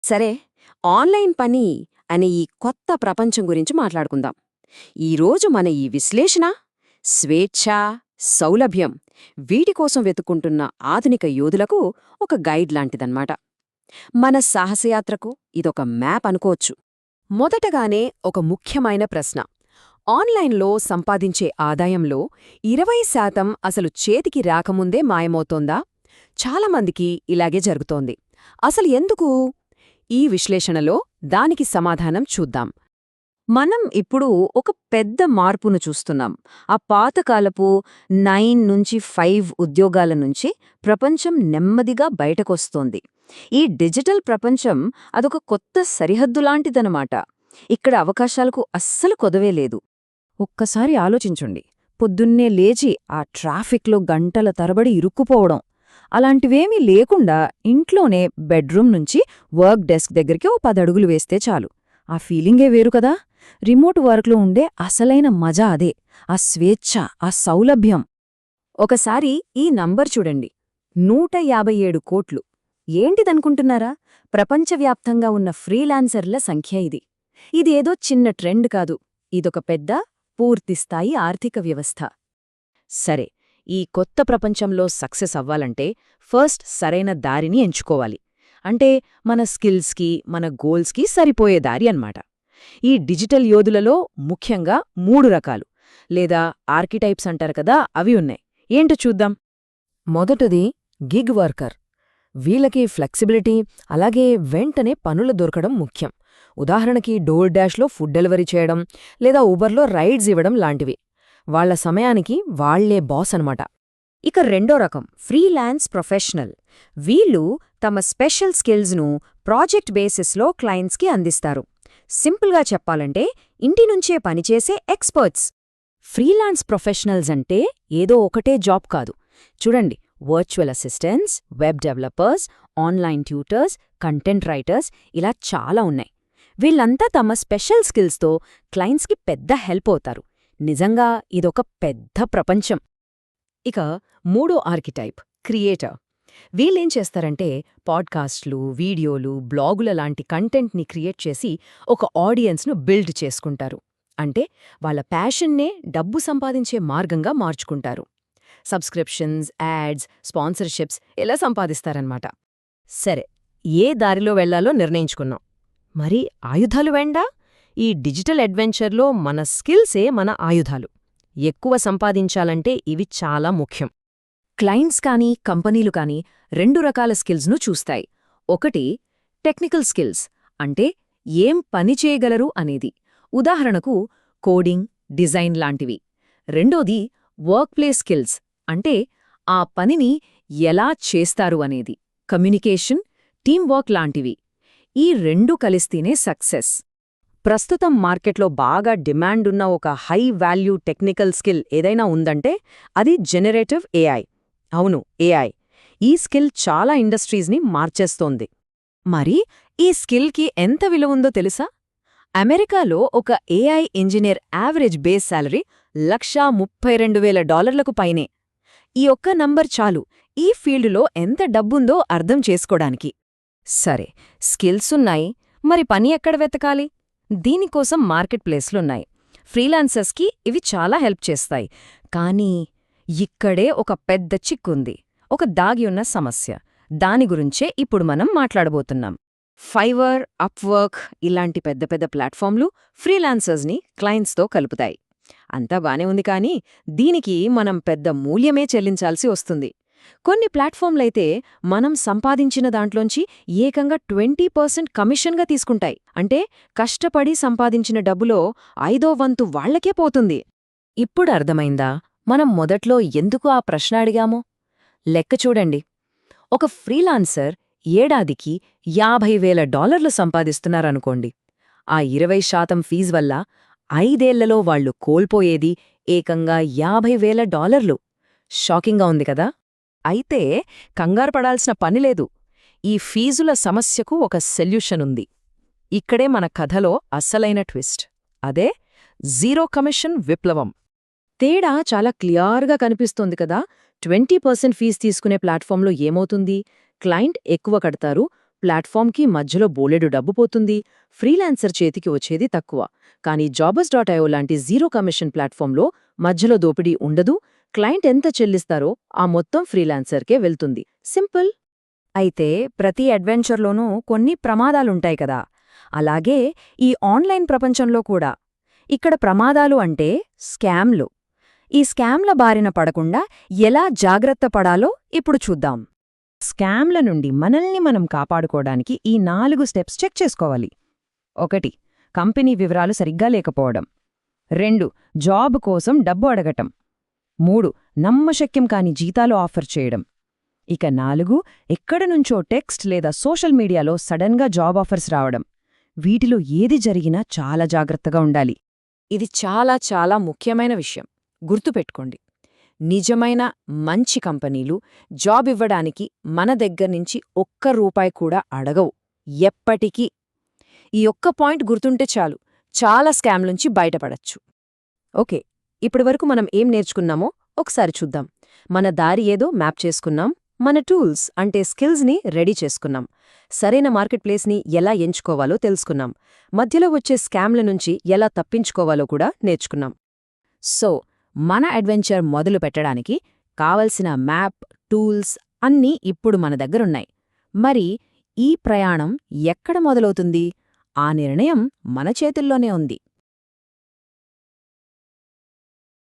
సరే, ఆన్లైన్ పని అనే ఈ కొత్త ప్రపంచం గురించి మాట్లాడుకుందాం. ఈరోజు మన ఈ విశ్లేషణ స్వేచ్ఛ, సౌలభ్యం వీటి కోసం వెతుక్కుంటున్న ఆధునిక యోధులకు ఒక గైడ్ లాంటిదన్నమాట. మన సాహసయాత్రకు ఇదొక మ్యాప్ అనుకోవచ్చు. మొదటగానే ఒక ముఖ్యమైన ప్రశ్న. ఆన్లైన్లో సంపాదించే ఆదాయంలో 20% అసలు చేతికి రాకముందే మాయమవుతోందా? చాలామందికి ఇలాగే జరుగుతోంది. అసలు ఎందుకు? ఈ విశ్లేషణలో దానికి సమాధానం చూద్దాం. మనం ఇప్పుడు ఒక పెద్ద మార్పును చూస్తున్నాం. ఆ పాతకాలపు 9 నుంచి 5 ఉద్యోగాల నుంచి ప్రపంచం నెమ్మదిగా బయటకొస్తోంది. ఈ డిజిటల్ ప్రపంచం అదొక కొత్త సరిహద్దులాంటిదనమాట. ఇక్కడ అవకాశాలకు అస్సలు కొదవే లేదు. ఒక్కసారి ఆలోచించండి. పొద్దున్నే లేచి ఆ ట్రాఫిక్లో గంటల తరబడి ఇరుక్కుపోవడం, అలాంటివేమీ లేకుండా ఇంట్లోనే బెడ్రూమ్ నుంచి వర్క్ డెస్క్ దగ్గరికి ఓ 10 అడుగులు వేస్తే చాలు. ఆ ఫీలింగే వేరు కదా. రిమోట్ వర్క్లో ఉండే అసలైన మజా అదే. ఆ స్వేచ్ఛ, ఆ సౌలభ్యం. ఒకసారి ఈ నంబర్ చూడండి. 157 కోట్లు. ఏంటిదనుకుంటున్నారా? ప్రపంచవ్యాప్తంగా ఉన్న ఫ్రీలాన్సర్ల సంఖ్య ఇది. ఇదేదో చిన్న ట్రెండ్ కాదు. ఇదొక పెద్ద, పూర్తిస్థాయి ఆర్థిక వ్యవస్థ. సరే, ఈ కొత్త ప్రపంచంలో సక్సెస్ అవ్వాలంటే ఫస్ట్ సరైన దారిని ఎంచుకోవాలి. అంటే మన స్కిల్స్కి, మన గోల్స్కి సరిపోయే దారి అన్నమాట. ఈ డిజిటల్ యోధులలో ముఖ్యంగా 3 రకాలు, లేదా ఆర్కిటైప్స్ అంటారు కదా, అవి ఉన్నాయి. ఏంటో చూద్దాం. మొదటిది గిగ్ వర్కర్. వీళ్ళకి ఫ్లెక్సిబిలిటీ, అలాగే వెంటనే పనులు దొరకడం ముఖ్యం. ఉదాహరణకి డోర్ డాష్లో ఫుడ్ డెలివరీ చేయడం, లేదా ఊబర్లో రైడ్స్ ఇవ్వడం లాంటివి. వాళ్ల సమయానికి వాళ్లే బాస్ అనమాట. ఇక రెండో రకం ఫ్రీలాన్స్ ప్రొఫెషనల్. వీళ్ళు తమ స్పెషల్ స్కిల్స్ను ప్రాజెక్ట్ బేసిస్లో క్లయింట్స్కి అందిస్తారు. సింపుల్గా చెప్పాలంటే ఇంటి నుంచే పనిచేసే ఎక్స్పర్ట్స్. ఫ్రీలాన్స్ ప్రొఫెషనల్స్ అంటే ఏదో ఒకటే జాబ్ కాదు. చూడండి, virtual assistants, web developers, online tutors, content writers, ఇలా చాలా ఉన్నాయి. వీళ్ళంతా తమ స్పెషల్ స్కిల్స్తో క్లయింట్స్కి పెద్ద హెల్ప్ అవుతారు. నిజంగా ఇదొక పెద్ద ప్రపంచం. ఇక మూడో ఆర్కిటైప్ క్రియేటర్. వీళ్ళేం చేస్తారంటే పాడ్కాస్ట్లు, వీడియోలు, బ్లాగుల లాంటి కంటెంట్ని క్రియేట్ చేసి ఒక ఆడియన్స్ను బిల్డ్ చేసుకుంటారు. అంటే వాళ్ళ ప్యాషన్నే డబ్బు సంపాదించే మార్గంగా మార్చుకుంటారు. సబ్స్క్రిప్షన్స్, యాడ్స్, స్పాన్సర్షిప్స్ ఇలా సంపాదిస్తారన్నమాట. సరే, ఏ దారిలో వెళ్లాలో నిర్ణయించుకున్నాం. మరి ఆయుధాలు వెండా? ఈ డిజిటల్ అడ్వెంచర్లో మన స్కిల్సే మన ఆయుధాలు. ఎక్కువ సంపాదించాలంటే ఇవి చాలా ముఖ్యం. క్లయింట్స్ కానీ, కంపెనీలు కానీ 2 రకాల స్కిల్స్ను చూస్తాయి. ఒకటి టెక్నికల్ స్కిల్స్, అంటే ఏం పని చేయగలరు అనేది. ఉదాహరణకు కోడింగ్, డిజైన్ లాంటివి. రెండోది వర్క్ ప్లేస్ స్కిల్స్, అంటే ఆ పనిని ఎలా చేస్తారు అనేది. కమ్యూనికేషన్, టీం వర్క్ లాంటివి. ఈ 2 కలిస్తేనే సక్సెస్. ప్రస్తుతం మార్కెట్లో బాగా డిమాండున్న ఒక హై వాల్యూ టెక్నికల్ స్కిల్ ఏదైనా ఉందంటే అది జెనరేటివ్ ఏఐ. అవును, ఏఐ. ఈ స్కిల్ చాలా ఇండస్ట్రీస్ని మార్చేస్తోంది. మరి ఈ స్కిల్కి ఎంత విలువ ఉందో తెలుసా? అమెరికాలో ఒక AI engineer average base salary $132,000 పైనే. ఈ ఒక్క నంబర్ చాలు ఈ ఫీల్డులో ఎంత డబ్బుందో అర్థం చేసుకోడానికి. సరే, స్కిల్సున్నాయి, మరి పని ఎక్కడ వెతకాలి? దీనికోసం మార్కెట్ ప్లేస్లున్నాయి. ఫ్రీలాన్సర్స్కి ఇవి చాలా హెల్ప్ చేస్తాయి. కానీ ఇక్కడే ఒక పెద్ద చిక్కుంది, ఒక దాగి ఉన్న సమస్య. దాని గురించే ఇప్పుడు మనం మాట్లాడబోతున్నాం. ఫైవర్, అప్వర్క్ ఇలాంటి పెద్ద పెద్ద ప్లాట్ఫామ్లు ఫ్రీలాన్సర్స్ని క్లయింట్స్తో కలుపుతాయి. అంతా బానే ఉంది, కానీ దీనికి మనం పెద్ద మూల్యమే చెల్లించాల్సి వస్తుంది. కొన్ని ప్లాట్ఫామ్లైతే మనం సంపాదించిన దాంట్లోంచి ఏకంగా 20% కమిషన్గా తీసుకుంటాయి. అంటే కష్టపడి సంపాదించిన డబ్బులో 5వ వంతు వాళ్లకే పోతుంది. ఇప్పుడు అర్థమైందా మనం మొదట్లో ఎందుకు ఆ ప్రశ్న అడిగామో? లెక్క చూడండి. ఒక ఫ్రీలాన్సర్ ఏడాదికి $50,000 సంపాదిస్తున్నారనుకోండి. ఆ 20% ఫీజు వల్ల 5 ఏళ్లలో వాళ్లు కోల్పోయేది ఏకంగా $50,000. షాకింగ్గా ఉంది కదా? అయితే కంగారు పడాల్సిన పనిలేదు. ఈ ఫీజుల సమస్యకు ఒక సొల్యూషన్ ఉంది. ఇక్కడే మన కథలో అస్సలైన ట్విస్ట్. అదే జీరో కమిషన్ విప్లవం. తేడా చాలా క్లియర్గా కనిపిస్తోంది కదా. 20% ఫీజు తీసుకునే ప్లాట్ఫామ్లో ఏమవుతుంది? క్లయింట్ ఎక్కువ కడతారు, ప్లాట్ఫామ్కి మధ్యలో బోలెడు డబ్బు పోతుంది, ఫ్రీలాన్సర్ చేతికి వచ్చేది తక్కువ. కానీ జాబర్స్.io లాంటి జీరో కమిషన్ ప్లాట్ఫామ్లో మధ్యలో దోపిడీ ఉండదు, క్లయింట్ ఎంత చెల్లిస్తారో ఆ మొత్తం ఫ్రీలాన్సర్కే వెళ్తుంది. సింపుల్. అయితే ప్రతి అడ్వెంచర్లోనూ కొన్ని ప్రమాదాలుంటాయి కదా, అలాగే ఈ ఆన్లైన్ ప్రపంచంలో కూడా. ఇక్కడ ప్రమాదాలు అంటే స్కామ్లు. ఈ స్కామ్ల బారిన పడకుండా ఎలా జాగ్రత్త పడాలో ఇప్పుడు చూద్దాం. స్కామ్ల నుండి మనల్ని మనం కాపాడుకోవడానికి ఈ 4 స్టెప్స్ చెక్ చేసుకోవాలి. 1. కంపెనీ వివరాలు సరిగ్గా లేకపోవడం. 2. జాబ్ కోసం డబ్బు అడగటం. 3. నమ్మశక్యం కాని జీతాలు ఆఫర్ చేయడం. ఇక 4. ఎక్కడనుంచో టెక్స్ట్ లేదా సోషల్ మీడియాలో సడన్గా జాబ్ ఆఫర్స్ రావడం. వీటిలో ఏది జరిగినా చాలా జాగ్రత్తగా ఉండాలి. ఇది చాలా చాలా ముఖ్యమైన విషయం. గుర్తుపెట్టుకోండి, నిజమైన మంచి కంపెనీలు జాబ్ ఇవ్వడానికి మన దగ్గర్నుంచి ఒక్క రూపాయి కూడా అడగవు. ఎప్పటికీ. ఈ ఒక్క పాయింట్ గుర్తుంటే చాలు, చాలా స్కామ్లుంచి బయటపడచ్చు. ఓకే, ఇప్పటివరకు మనం ఏం నేర్చుకున్నామో ఒకసారి చూద్దాం. మన దారి ఏదో మ్యాప్ చేసుకున్నాం, మన టూల్స్ అంటే స్కిల్స్ని రెడీ చేసుకున్నాం, సరైన మార్కెట్ ప్లేస్ని ఎలా ఎంచుకోవాలో తెలుసుకున్నాం, మధ్యలో వచ్చే స్కామ్ల నుంచి ఎలా తప్పించుకోవాలో కూడా నేర్చుకున్నాం. సో మన అడ్వెంచర్ మొదలు పెట్టడానికి కావలసిన మ్యాప్, టూల్స్ అన్నీ ఇప్పుడు మన దగ్గరున్నాయి. మరి ఈ ప్రయాణం ఎక్కడ మొదలవుతుంది? ఆ నిర్ణయం మన చేతుల్లోనే ఉంది.